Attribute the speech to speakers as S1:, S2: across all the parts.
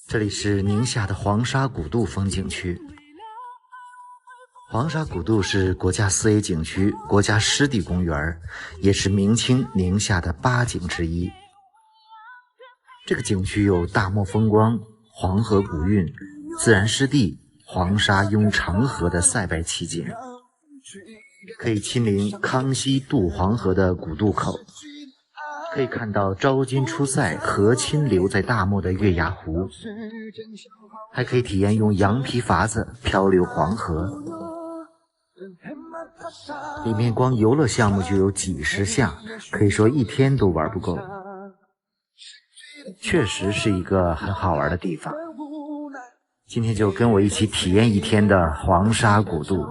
S1: 这里是宁夏的黄沙古渡风景区。黄沙古渡是国家4A 景区、国家湿地公园，也是明清宁夏的8景之一。这个景区有大漠风光、黄河古韵、自然湿地、黄沙拥长河的塞外奇景，可以亲临康熙渡黄河的古渡口，可以看到昭君出塞河亲流在大漠的月牙湖，还可以体验用羊皮筏子漂流黄河。里面光游乐项目就有几十项，可以说一天都玩不够。确实是一个很好玩的地方。今天就跟我一起体验一天的黄沙古渡。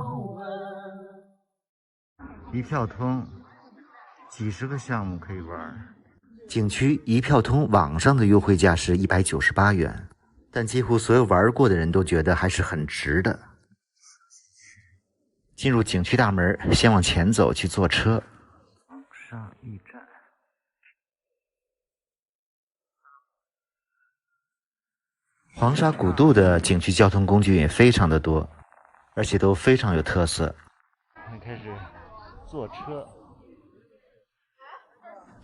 S1: 一票通，几十个项目可以玩。景区一票通网上的优惠价是198元，但几乎所有玩过的人都觉得还是很值的。进入景区大门，先往前走去坐车。黄沙驿站。黄沙古渡的景区交通工具也非常的多，而且都非常有特色。开始坐车，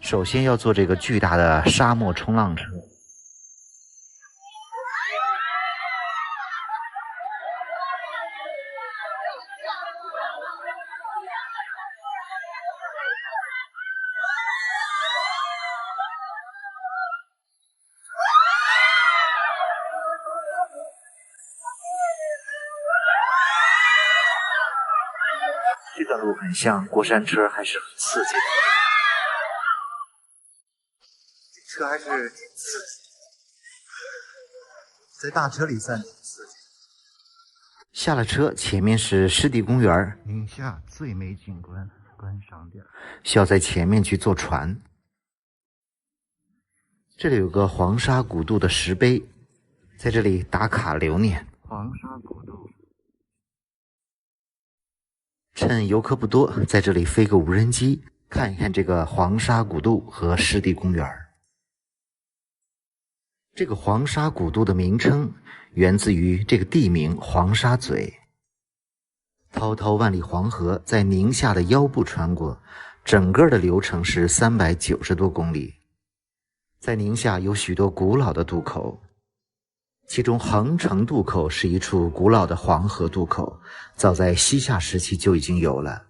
S1: 首先要坐这个巨大的沙漠冲浪车。这段路很像过山车，还是很刺激的。这车还是挺刺激，在大车里算挺刺激。下了车，前面是湿地公园，宁夏最美景观观赏点，需要在前面去坐船。这里有个黄沙古渡的石碑，在这里打卡留念。黄沙古渡。趁游客不多，在这里飞个无人机，看一看这个黄沙古渡和湿地公园。这个黄沙古渡的名称源自于这个地名黄沙嘴。滔滔万里黄河在宁夏的腰部穿过，整个的流程是390多公里。在宁夏有许多古老的渡口，其中横城渡口是一处古老的黄河渡口，早在西夏时期就已经有了。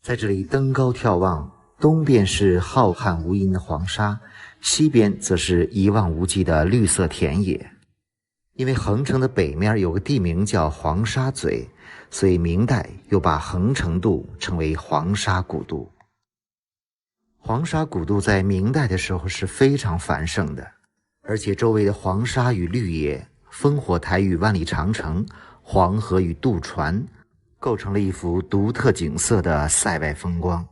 S1: 在这里登高眺望，东边是浩瀚无垠的黄沙，西边则是一望无际的绿色田野。因为横城的北面有个地名叫黄沙嘴，所以明代又把横城渡称为黄沙古渡。黄沙古渡在明代的时候是非常繁盛的，而且周围的黄沙与绿野、烽火台与万里长城、黄河与渡船，构成了一幅独特景色的塞外风光。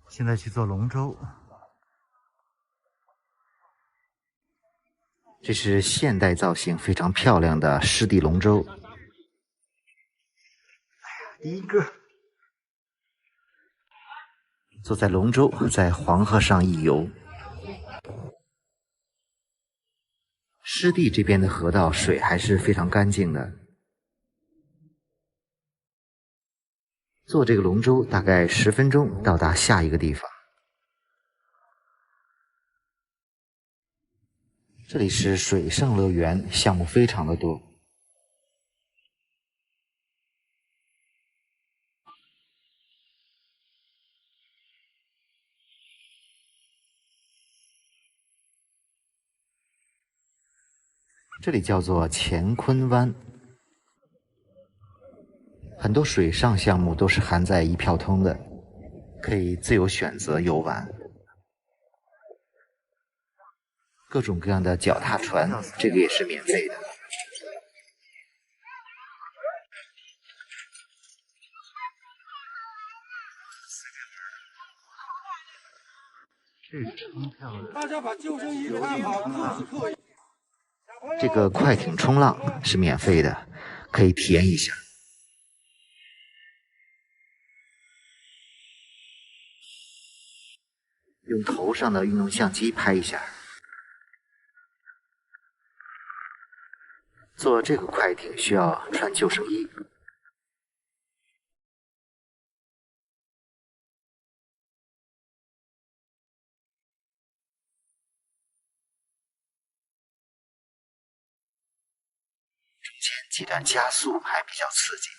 S1: 现在去坐龙舟，这是现代造型非常漂亮的湿地龙舟。第一个坐在龙舟，在黄河上一游。湿地这边的河道水还是非常干净的。坐这个龙舟大概10分钟到达下一个地方。这里是水上乐园，项目非常的多。这里叫做乾坤湾，很多水上项目都是含在一票通的，可以自由选择游玩。各种各样的脚踏船，这个也是免费的。这是冲票的，大家把救生衣看好，裤子扣。这个快艇冲浪是免费的，可以体验一下。有用头上的运动相机拍一下。坐这个快艇需要穿救生衣。中间几段加速还比较刺激。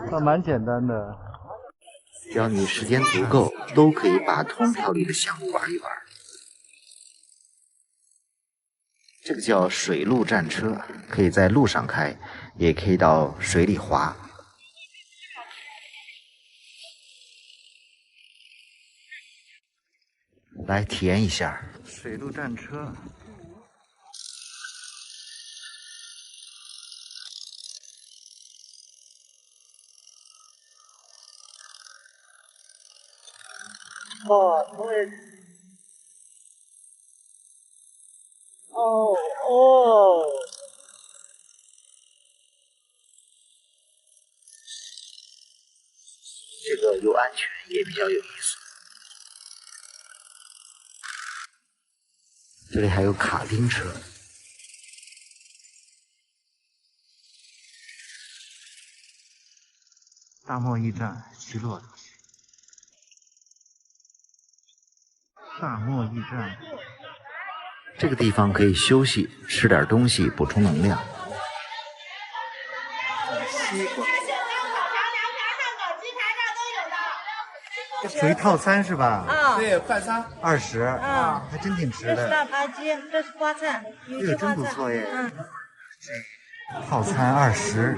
S2: 那蛮简单的。
S1: 只要你时间足够，都可以把通票里的项目玩一玩。这个叫水陆战车，可以在路上开，也可以到水里滑。来体验一下
S2: 水陆战车。对。
S1: 这个又安全也比较有意思。这里还有卡丁车。
S2: 大漠驿站，骑骆驼去。大漠驿站，
S1: 这个地方可以休息，吃点东西补充能量。
S2: 西瓜。属于套餐是吧？
S3: 啊，对，快餐
S2: 20。
S3: 啊，
S2: 还真挺值
S3: 这是
S2: 的。
S3: 大扒鸡，这是花菜，有机花
S2: 真不
S3: 菜。
S2: 错耶。
S3: 嗯，
S2: 套餐20，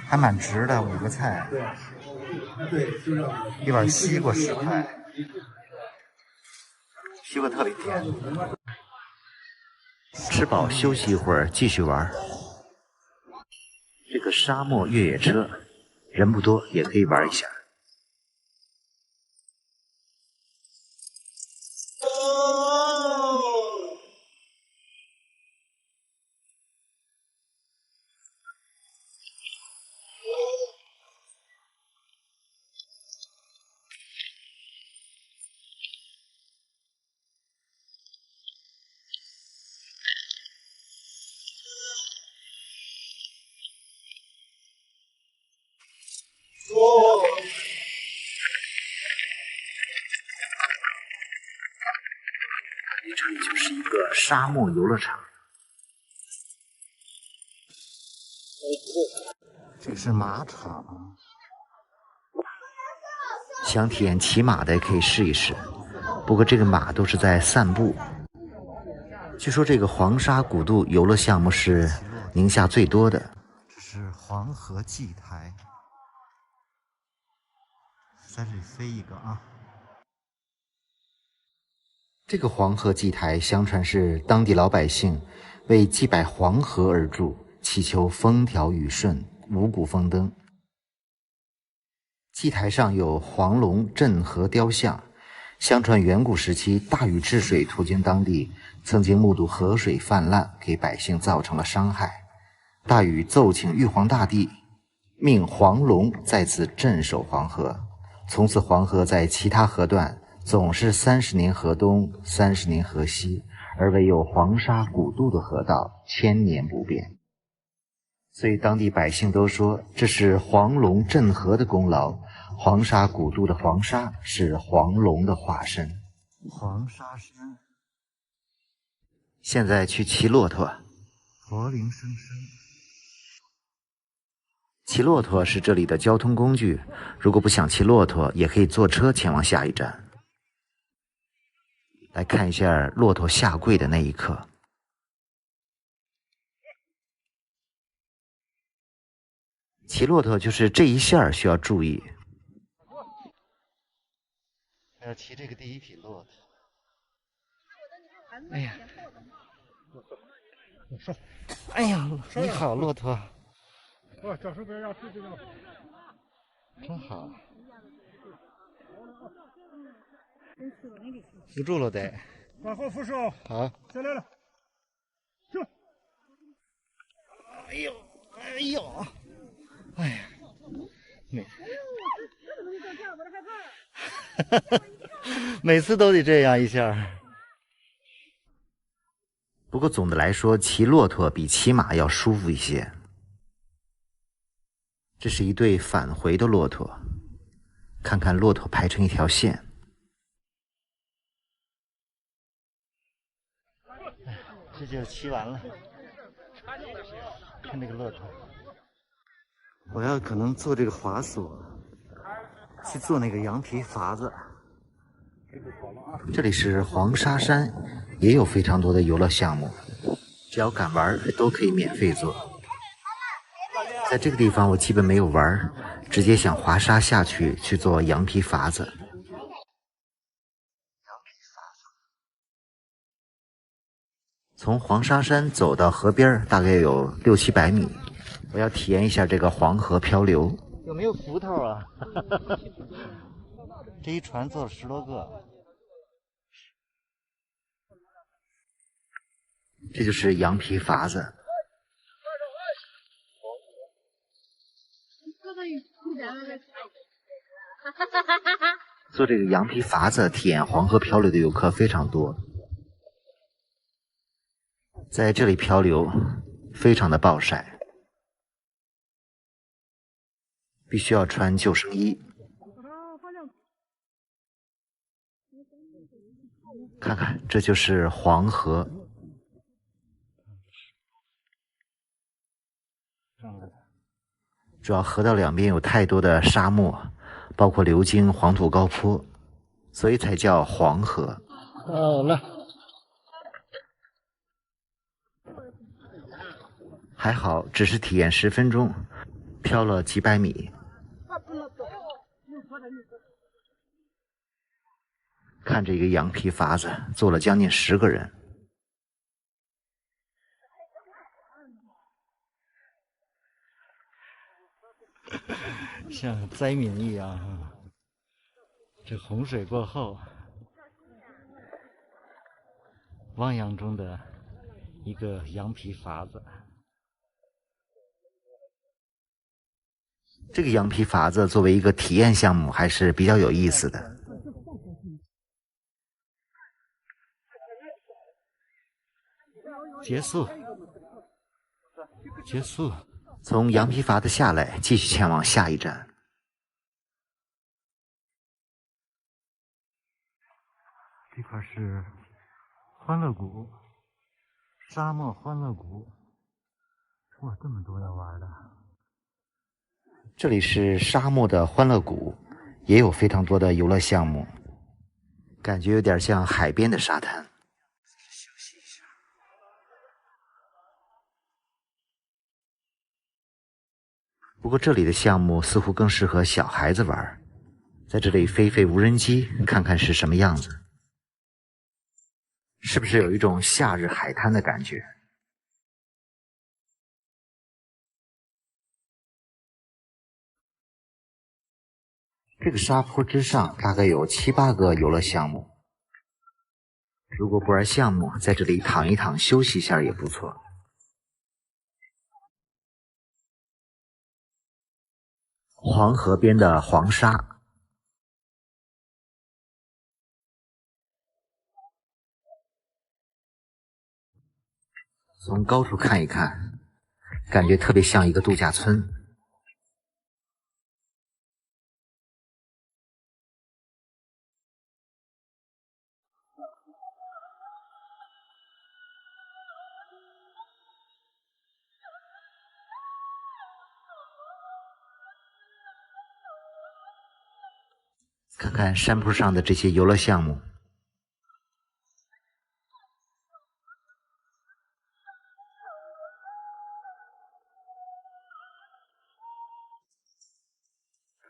S2: 还蛮值的，5个菜。对，就这样。一碗西瓜10块。
S1: 西瓜特别甜。吃饱休息一会儿，继续玩。这个沙漠越野车，人不多也可以玩一下。这里就是一个沙漠游乐场。
S2: 这是马场。
S1: 想体验骑马的也可以试一试，不过这个马都是在散步。据说这个黄沙古渡游乐项目是宁夏最多的。
S2: 这是黄河祭台，在这里飞一个啊。
S1: 这个黄河祭台相传是当地老百姓为祭拜黄河而筑，祈求风调雨顺、五谷丰登。祭台上有黄龙镇河雕像，相传远古时期大禹治水途经当地，曾经目睹河水泛滥，给百姓造成了伤害。大禹奏请玉皇大帝，命黄龙在此镇守黄河。从此黄河在其他河段总是30年河东，30年河西，而唯有黄沙古渡的河道1000年不变。所以当地百姓都说这是黄龙镇河的功劳，黄沙古渡的黄沙是黄龙的化身。
S2: 黄沙山，
S1: 现在去骑骆驼。
S2: 驼铃声声。
S1: 骑骆驼是这里的交通工具，如果不想骑骆驼，也可以坐车前往下一站。来看一下骆驼下跪的那一刻。骑骆驼就是这一下需要注意。
S2: 要骑这个第一匹骆驼。哎呀，哎呀，你好，骆驼。真好。扶住了得。
S4: 往后扶手。
S2: 好。
S4: 下来了。去。
S2: 哎呦，哎呦，哎呀，每次都得这样一下。
S1: 不过总的来说，骑骆驼比骑马要舒服一些。这是一对返回的骆驼，看看骆驼排成一条线。
S2: 这就骑完了。看那个骆驼，我要可能坐这个滑索，去做那个羊皮筏子。
S1: 这里是黄沙山，也有非常多的游乐项目，只要敢玩都可以免费做。在这个地方我基本没有玩，直接想滑沙下去做羊皮筏子。从黄沙山走到河边大概有600-700米，我要体验一下这个黄河漂流。
S2: 有没有浮头啊？这一船坐了10多个。
S1: 这就是羊皮筏子。坐这个羊皮筏子体验黄河漂流的游客非常多。在这里漂流非常的暴晒，必须要穿救生衣。看看，这就是黄河。主要河道两边有太多的沙漠，包括流经黄土高坡，所以才叫黄河。
S2: 好了。
S1: 还好，只是体验10分钟，漂了几百米。看这个羊皮筏子，坐了将近10个人。
S2: 像灾民一样啊！这洪水过后，汪洋中的一个羊皮筏子。
S1: 这个羊皮筏子作为一个体验项目还是比较有意思的。
S2: 结束。
S1: 从羊皮筏子下来，继续前往下一站。
S2: 这块是欢乐谷，沙漠欢乐谷。哇，这么多要玩的！
S1: 这里是沙漠的欢乐谷，也有非常多的游乐项目，感觉有点像海边的沙滩。不过这里的项目似乎更适合小孩子玩，在这里飞飞无人机，看看是什么样子。是不是有一种夏日海滩的感觉？这个沙坡之上大概有7、8个游乐项目。如果不玩项目，在这里躺一躺休息一下也不错。黄河边的黄沙，从高处看一看，感觉特别像一个度假村。看看山坡上的这些游乐项目，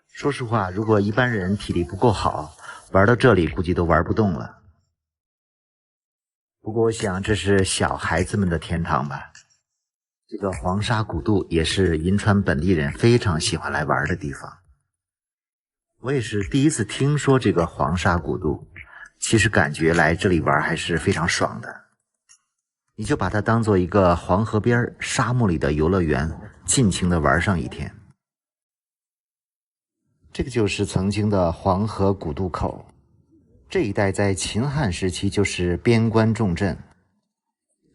S1: 说实话，如果一般人体力不够好，玩到这里估计都玩不动了。不过我想这是小孩子们的天堂吧。这个黄沙古渡也是银川本地人非常喜欢来玩的地方。我也是第一次听说这个黄沙古渡，其实感觉来这里玩还是非常爽的。你就把它当做一个黄河边沙漠里的游乐园，尽情的玩上一天。这个就是曾经的黄河古渡口，这一带在秦汉时期就是边关重镇，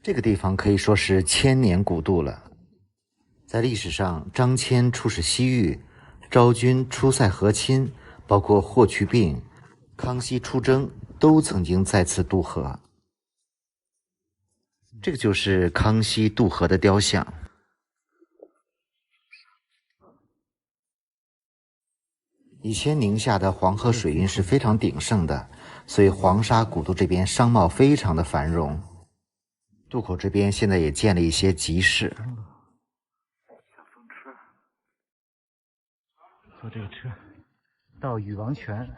S1: 这个地方可以说是千年古渡了。在历史上，张骞出使西域，昭君出塞和亲，包括霍去病、康熙出征，都曾经在此渡河。这个就是康熙渡河的雕像。以前宁夏的黄河水运是非常鼎盛的，所以黄沙古渡这边商贸非常的繁荣。渡口这边现在也建了一些集市。
S2: 小风车，坐这个车到禹王泉，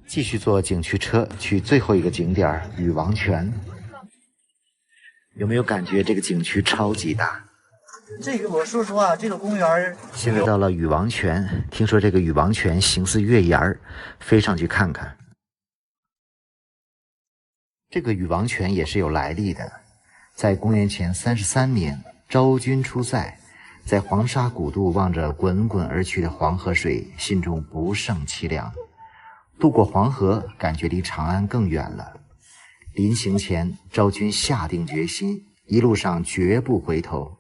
S1: 继续坐景区车去最后一个景点禹王泉。有没有感觉这个景区超级大？
S3: 这个我说实话，这个公园
S1: 现在到了禹王泉，听说这个禹王泉形似月牙儿，飞上去看看。这个禹王泉也是有来历的，在公元前33年，昭君出塞，在黄沙古渡望着滚滚而去的黄河水，心中不胜凄凉。渡过黄河，感觉离长安更远了。临行前，昭君下定决心，一路上绝不回头。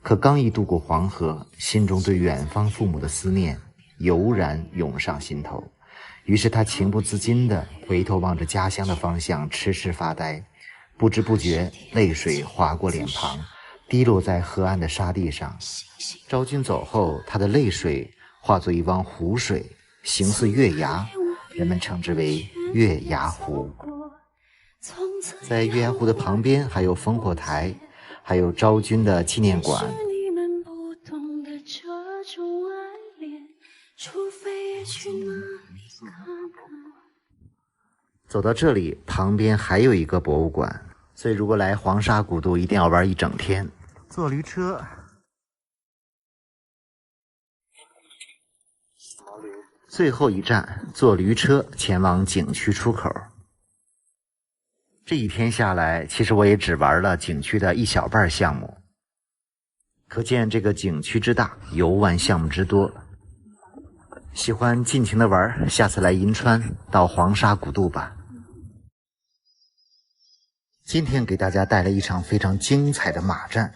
S1: 可刚一渡过黄河，心中对远方父母的思念油然涌上心头，于是他情不自禁地回头望着家乡的方向，痴痴发呆。不知不觉，泪水划过脸庞，滴落在河岸的沙地上。昭君走后，她的泪水化作一汪湖水，形似月牙，人们称之为月牙湖。在月牙湖的旁边还有烽火台，还有昭君的纪念馆。走到这里，旁边还有一个博物馆，所以如果来黄沙古渡，一定要玩一整天。
S2: 坐驴车，
S1: 最后一站，坐驴车前往景区出口。这一天下来，其实我也只玩了景区的一小半项目，可见这个景区之大，游玩项目之多。喜欢尽情的玩，下次来银川到黄沙古渡吧。今天给大家带来一场非常精彩的马战。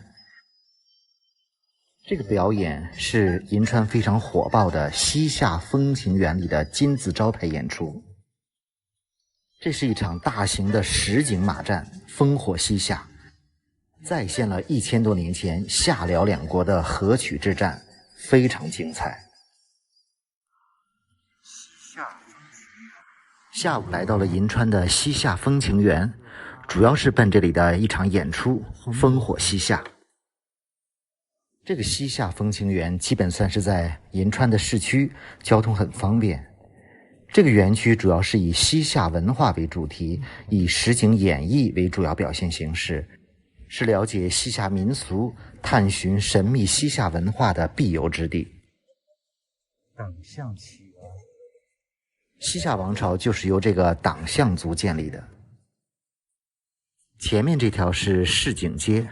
S1: 这个表演是银川非常火爆的西夏风情园里的金字招牌演出。这是一场大型的实景马战，烽火西夏，再现了1000多年前夏辽两国的河曲之战，非常精彩。下午来到了银川的西夏风情园，主要是奔这里的一场演出烽火西夏。这个西夏风情园基本算是在银川的市区，交通很方便。这个园区主要是以西夏文化为主题，以实景演绎为主要表现形式，是了解西夏民俗、探寻神秘西夏文化的必游之地。
S2: 党项起源，
S1: 西夏王朝就是由这个党项族建立的。前面这条是市井街，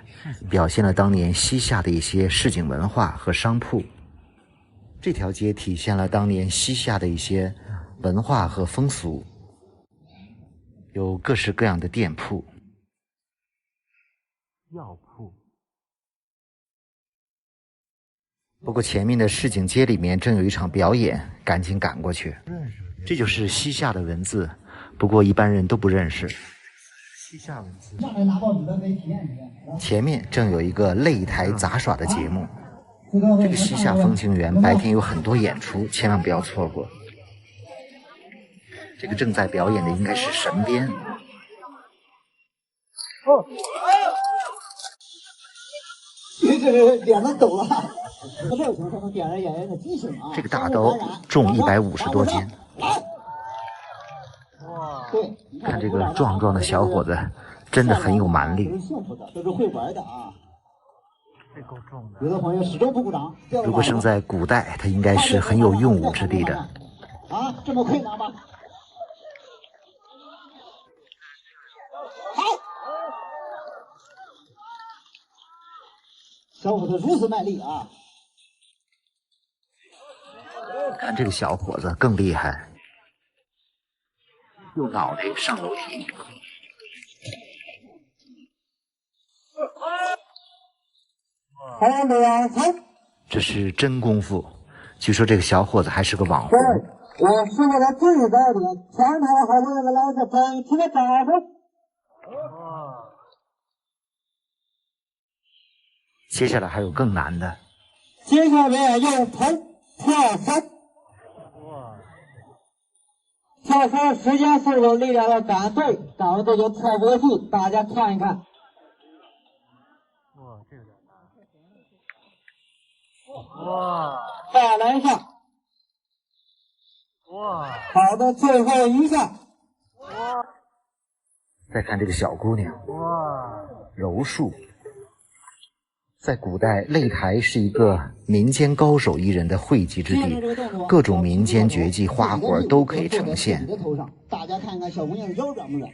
S1: 表现了当年西夏的一些市井文化和商铺。这条街体现了当年西夏的一些文化和风俗，有各式各样的店铺、
S2: 药铺。
S1: 不过前面的市井街里面正有一场表演，赶紧赶过去。这就是西夏的文字，不过一般人都不认识。
S2: 西夏文字。
S1: 前面正有一个擂台杂耍的节目。这个西夏风情园白天有很多演出，千万不要错过。这个正在表演的应该是神鞭。
S5: 脸都抖了，热情才能点燃演员的激情啊！
S1: 这个大刀重150多斤。
S2: 哇！
S5: 对，
S1: 看这个壮壮的小伙子，真的很有蛮力。
S5: 都是幸福的，都是会玩的啊！
S2: 这够重的。
S5: 有的朋友始终不鼓掌。
S1: 如果生在古代，他应该是很有用武之地的。
S5: 啊，这么困难吗？好，小伙子如此卖力啊！
S1: 看这个小伙子更厉害，用脑袋上楼梯。这是真功夫，据说这个小伙子还是个网红。
S5: 我师傅的最高点，全台的好朋友们来自本期的掌声。
S1: 接下来还有更难的。
S5: 接下来用头跳山。跳山时间速度力量要赶对，赶不对就跳不过去，大家看一看。
S2: 哇，这有点难。哇，
S5: 再来一下。
S2: 哇，
S5: 好的，最后一下。
S2: 哇，
S1: 再看这个小姑娘，
S2: 哇，
S1: 柔术。在古代，擂台是一个民间高手艺人的汇集之地，各种民间绝技花活都可以呈现。
S5: 大家看看小姑娘腰软不软？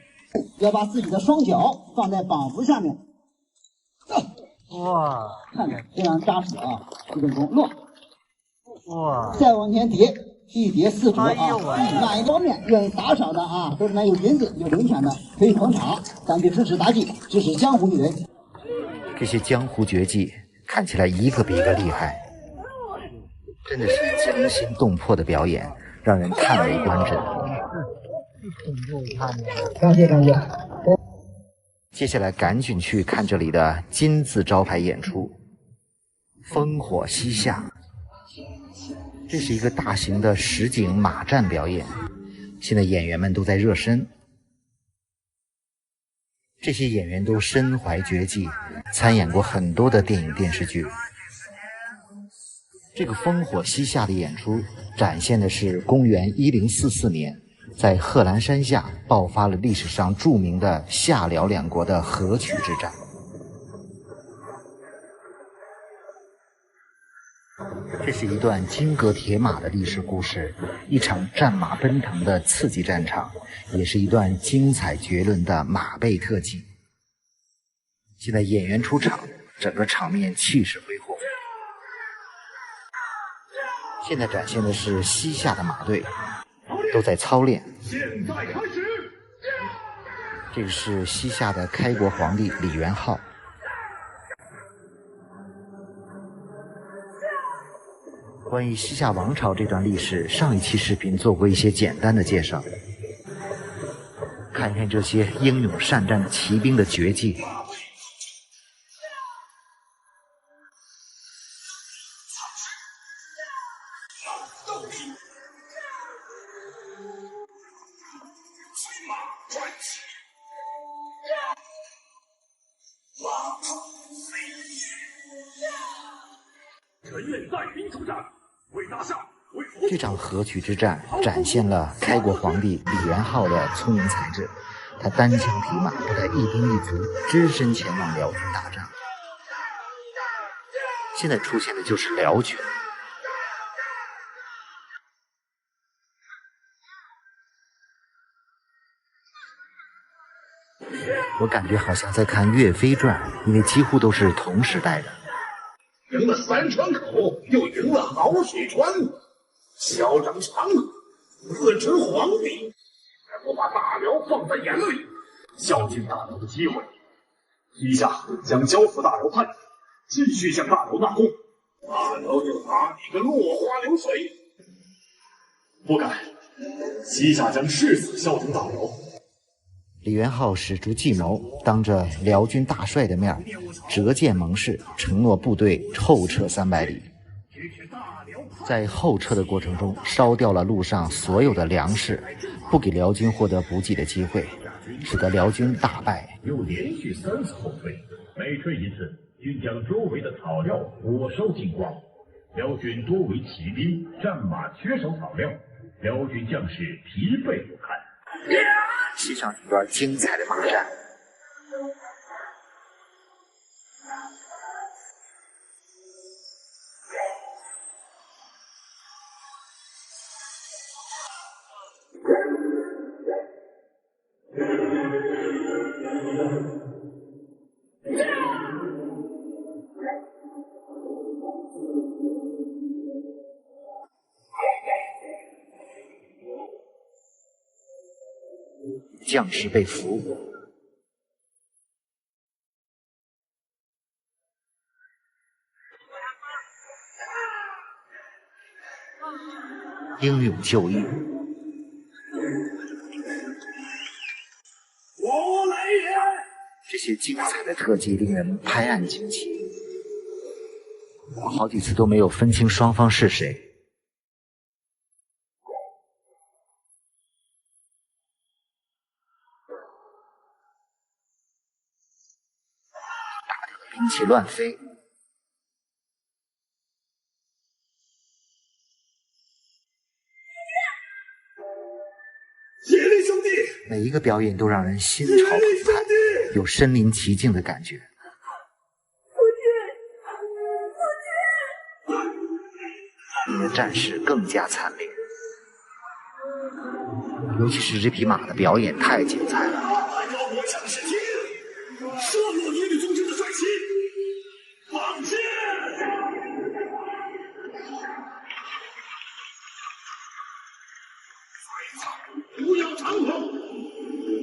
S5: 要把自己的双脚放在膀子下面。
S2: 哇，
S5: 看看这样扎实啊！基本功落。
S2: 哇，
S5: 再往前叠，一叠四股啊！
S2: 哎呦喂
S5: 哪一方面愿意打赏的啊，都是咱有银子有零钱的，可以捧场，咱就支持妲己，支持江湖艺人。
S1: 这些江湖绝技看起来一个比一个厉害，真的是惊心动魄的表演，让人叹为观止。
S5: 感谢感谢。
S1: 接下来赶紧去看这里的金字招牌演出《烽火西夏》。这是一个大型的实景马战表演，现在演员们都在热身。这些演员都身怀绝技，参演过很多的电影电视剧。这个烽火西夏的演出展现的是公元1044年，在贺兰山下爆发了历史上著名的夏辽两国的河曲之战。这是一段金戈铁马的历史故事，一场战马奔腾的刺激战场，也是一段精彩绝伦的马背特技。现在演员出场，整个场面气势恢宏。现在展现的是西夏的马队，都在操练。
S4: 现在开始。
S1: 这个是西夏的开国皇帝李元昊。关于西夏王朝这段历史，上一期视频做过一些简单的介绍。看一看这些英勇善战的骑兵的绝技。
S4: 臣愿带兵出战，为大夏，为国。
S1: 这场河曲之战展现了开国皇帝李元昊的聪明才智，他单枪匹马，不带一兵一卒，只身前往辽军打仗。现在出现的就是辽军。我感觉好像在看《岳飞传》，因为几乎都是同时代的。
S6: 赢了三川口，又赢了好水川，嚣张长河，自称皇帝，还不把大辽放在眼里，孝敬大辽的机会。陛下将交付大辽叛徒，继续向大辽纳贡，大辽就打你个落花流水。不敢，西夏将誓死效忠大辽。
S1: 李元昊使出计谋，当着辽军大帅的面折剑盟誓，承诺部队后撤300里。在后撤的过程中，烧掉了路上所有的粮食，不给辽军获得补给的机会，使得辽军大败。
S7: 又连续3次后退，每退一次，均将周围的草料火烧尽光。辽军多为骑兵，战马缺少草料，辽军将士疲惫不堪。
S1: 欣赏一段精彩的马战。将士被俘。英勇就义。
S6: 我来也！
S1: 这些精彩的特技令人拍案惊奇，我好几次都没有分清双方是谁。打得兵器乱飞。
S6: 铁力兄弟，
S1: 每一个表演都让人心潮澎湃，有身临其境的感觉。你的战士更加惨烈，尤其是这匹马的表演太精彩了。
S6: 高国将士听令，射落耶律宗之的帅旗，放箭！不要长跑！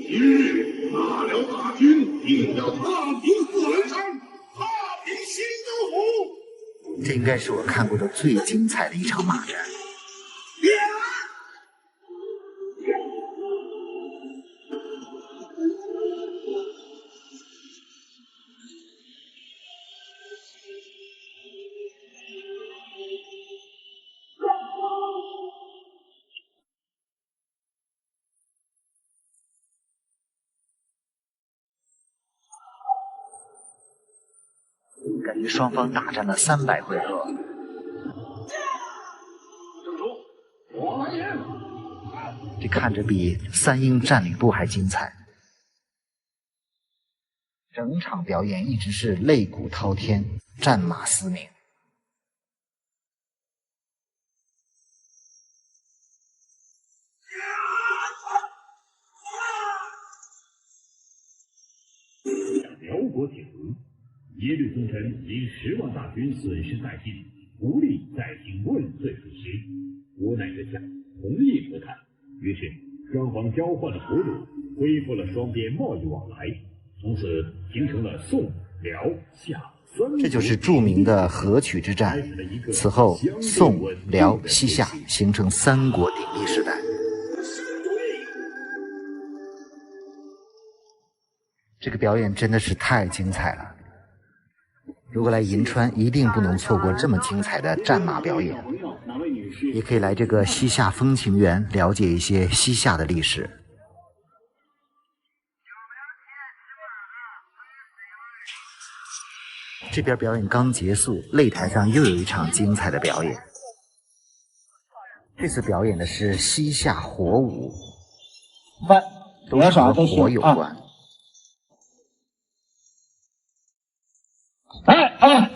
S6: 今日大辽大军定要踏平贺兰山，踏平新都府。
S1: 这应该是我看过的最精彩的一场马战。感觉双方大战了300回合。
S6: 正主，我来也！
S1: 这看着比三英占领部还精彩。整场表演一直是擂鼓滔天，战马嘶鸣。
S7: 辽国铁蹄，耶律宗臣因10万大军损失殆尽，无力再行问罪之实，无奈之下同意和谈。于是双方交换了俘虏，恢复了双边贸易往来，从此形成了宋、辽、夏三。
S1: 这就是著名的河曲之战。此后，宋、辽、西夏形成3国鼎立时代。这个表演真的是太精彩了。如果来银川，一定不能错过这么精彩的战马表演。也可以来这个西夏风情园了解一些西夏的历史。这边表演刚结束，擂台上又有一场精彩的表演。这次表演的是西夏火舞，都是和火有关。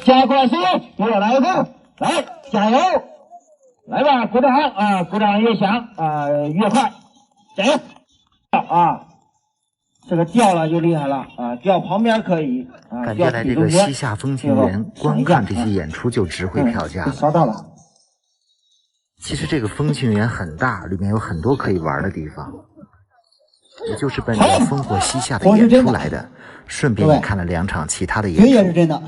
S5: 加关心，给我来一个，来加油，来吧，鼓掌啊，鼓掌越响啊越快，加油啊！这个掉了就厉害了啊，掉旁边可以啊。
S1: 感觉来这个西夏风情园观看这些演出就值回票价了。
S5: 烧到了。
S1: 其实这个风情园很大，里面有很多可以玩的地方。我就是奔着烽火西夏的演出来的，顺便也看了2场其他的演出。
S5: 也是真的，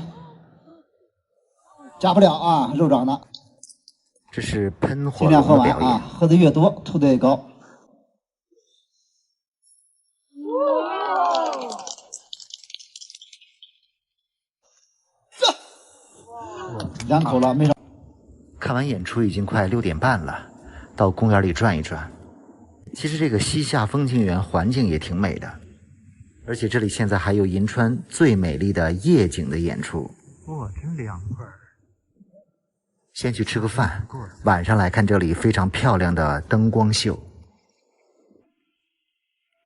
S5: 加不了啊，肉长的。
S1: 这是喷火
S5: 尽量喝
S1: 龙的表演，
S5: 完啊，喝的越多，吐的越高。2口了，没少。
S1: 看完演出已经快6点半了，到公园里转一转。其实这个西夏风情园环境也挺美的，而且这里现在还有银川最美丽的夜景的演出。
S2: 哇，真凉快！
S1: 先去吃个饭，晚上来看这里非常漂亮的灯光秀。